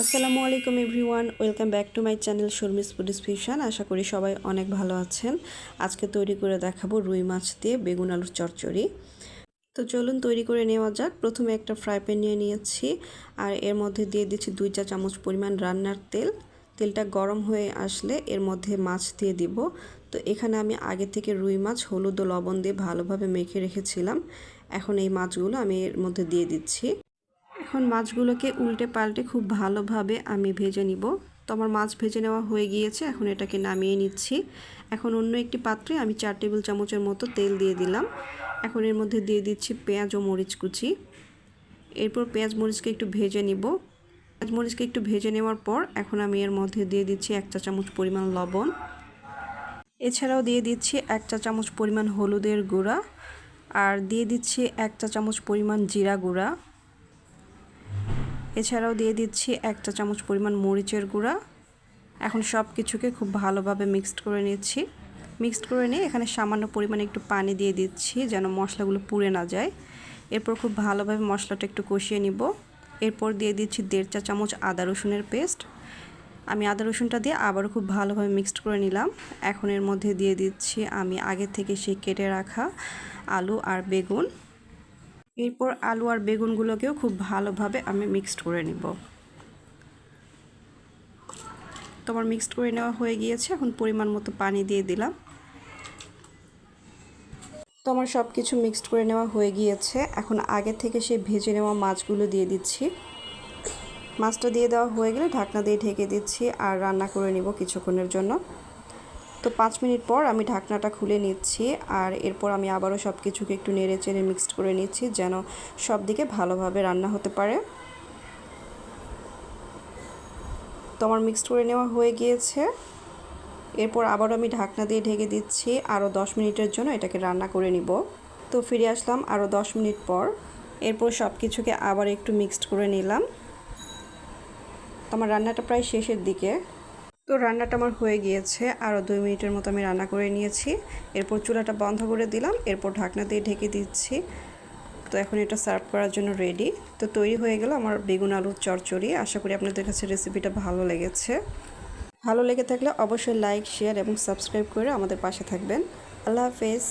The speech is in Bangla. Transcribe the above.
আসসালামু আলাইকুম everyone, welcome back to my channel Sharmi's food fusion. আশা করি সবাই অনেক ভালো আছেন। আজকে তৈরি করে দেখাবো রুই মাছ দিয়ে বেগুন আলুর চচ্চড়ি। তো চলুন তৈরি করে নেওয়া যাক। প্রথমে একটা ফ্রাই প্যান নিয়ে নিয়েছি আর এর মধ্যে দিয়ে দিচ্ছি 2 চা চামচ পরিমাণ রান্নার তেল। তেলটা গরম হয়ে আসলে এর মধ্যে মাছ দিয়ে দিব। তো এখানে আমি আগে থেকে রুই মাছ হলুদ ও লবণ দিয়ে ভালোভাবে মেখে রেখেছিলাম। এখন এই মাছগুলো আমি এর মধ্যে দিয়ে দিচ্ছি। এখন মাছগুলোকে উল্টে পাল্টে খুব ভালোভাবে আমি ভেজে নিব। তো আমার মাছ ভেজে নেওয়া হয়ে গিয়েছে, এখন এটাকে নামিয়ে নিচ্ছি। এখন অন্য একটি পাত্রে আমি 4 টেবিল চামচের মতো তেল দিয়ে দিলাম। এখন এর মধ্যে দিয়ে দিচ্ছি পেঁয়াজ ও মরিচ কুচি। এরপর পেঁয়াজ মরিচকে একটু ভেজে নিব। পেঁয়াজ মরিচকে একটু ভেজে নেওয়ার পর এখন আমি এর মধ্যে দিয়ে দিচ্ছি 1 চা চামচ পরিমাণ লবণ। এছাড়াও দিয়ে দিচ্ছি 1 চা চামচ পরিমাণ হলুদের গুঁড়া আর দিয়ে দিচ্ছি 1 চা চামচ পরিমাণ জিরা গুঁড়া। এছাড়াও দিয়ে দিচ্ছি 1 চা চামচ পরিমাণ মরিচের গুঁড়া। এখন সব কিছুকে খুব ভালোভাবে মিক্সড করে নিচ্ছি। মিক্সড করে নিয়ে এখানে সামান্য পরিমাণে একটু পানি দিয়ে দিচ্ছি যেন মশলাগুলো পুড়ে না যায়। এরপর খুব ভালোভাবে মশলাটা একটু কষিয়ে নিব। এরপর দিয়ে দিচ্ছি 1.5 চা চামচ আদা রসুনের পেস্ট। আমি আদা রসুনটা দিয়ে আবারও খুব ভালোভাবে মিক্সড করে নিলাম। এখন এর মধ্যে দিয়ে দিচ্ছি আমি আগে থেকে সেই কেটে রাখা আলু আর বেগুন। এরপর আলু আর বেগুনগুলোকেও খুব ভালোভাবে আমি মিক্সড করে নিব। তো আমার মিক্সড করে নেওয়া হয়ে গিয়েছে, এখন পরিমাণ মতো পানি দিয়ে দিলাম। তো আমার সব কিছু মিক্সড করে নেওয়া হয়ে গিয়েছে, এখন আগে থেকে সেই ভেজে নেওয়া মাছগুলো দিয়ে দিচ্ছি। মাছটা দিয়ে দেওয়া হয়ে গেলে ঢাকনা দিয়ে ঢেকে দিচ্ছি আর রান্না করে নিব কিছুক্ষণের জন্য। তো 5 মিনিট পর আমি ঢাকনাটা খুলে নিচ্ছি আর এরপর আমি আবারও সব কিছুকে একটু নেড়ে চেড়ে মিক্সড করে নিচ্ছি যেন সব দিকে ভালোভাবে রান্না হতে পারে। তো আমার মিক্সড করে নেওয়া হয়ে গিয়েছে। এরপর আবারও আমি ঢাকনা দিয়ে ঢেকে দিচ্ছি আরও 10 মিনিটের জন্য এটাকে রান্না করে নিব। তো ফিরে আসলাম আরও 10 মিনিট পর। এরপর সব কিছুকে আবার একটু মিক্সড করে নিলাম। তো আমার রান্নাটা প্রায় শেষের দিকে। তো রান্নাটা আমার হয়ে গিয়েছে, আরও 2 মিনিটের মতো আমি রান্না করে নিয়েছি। এরপর চুলাটা বন্ধ করে দিলাম, এরপর ঢাকনা দিয়ে ঢেকে দিচ্ছি। তো এখন এটা সার্ভ করার জন্য রেডি। তো তৈরি হয়ে গেল আমার বেগুন আলুর চচ্চড়ি। আশা করি আপনাদের কাছে রেসিপিটা ভালো লেগেছে। ভালো লেগে থাকলে অবশ্যই লাইক, শেয়ার এবং সাবস্ক্রাইব করে আমাদের পাশে থাকবেন। আল্লাহ হাফেজ।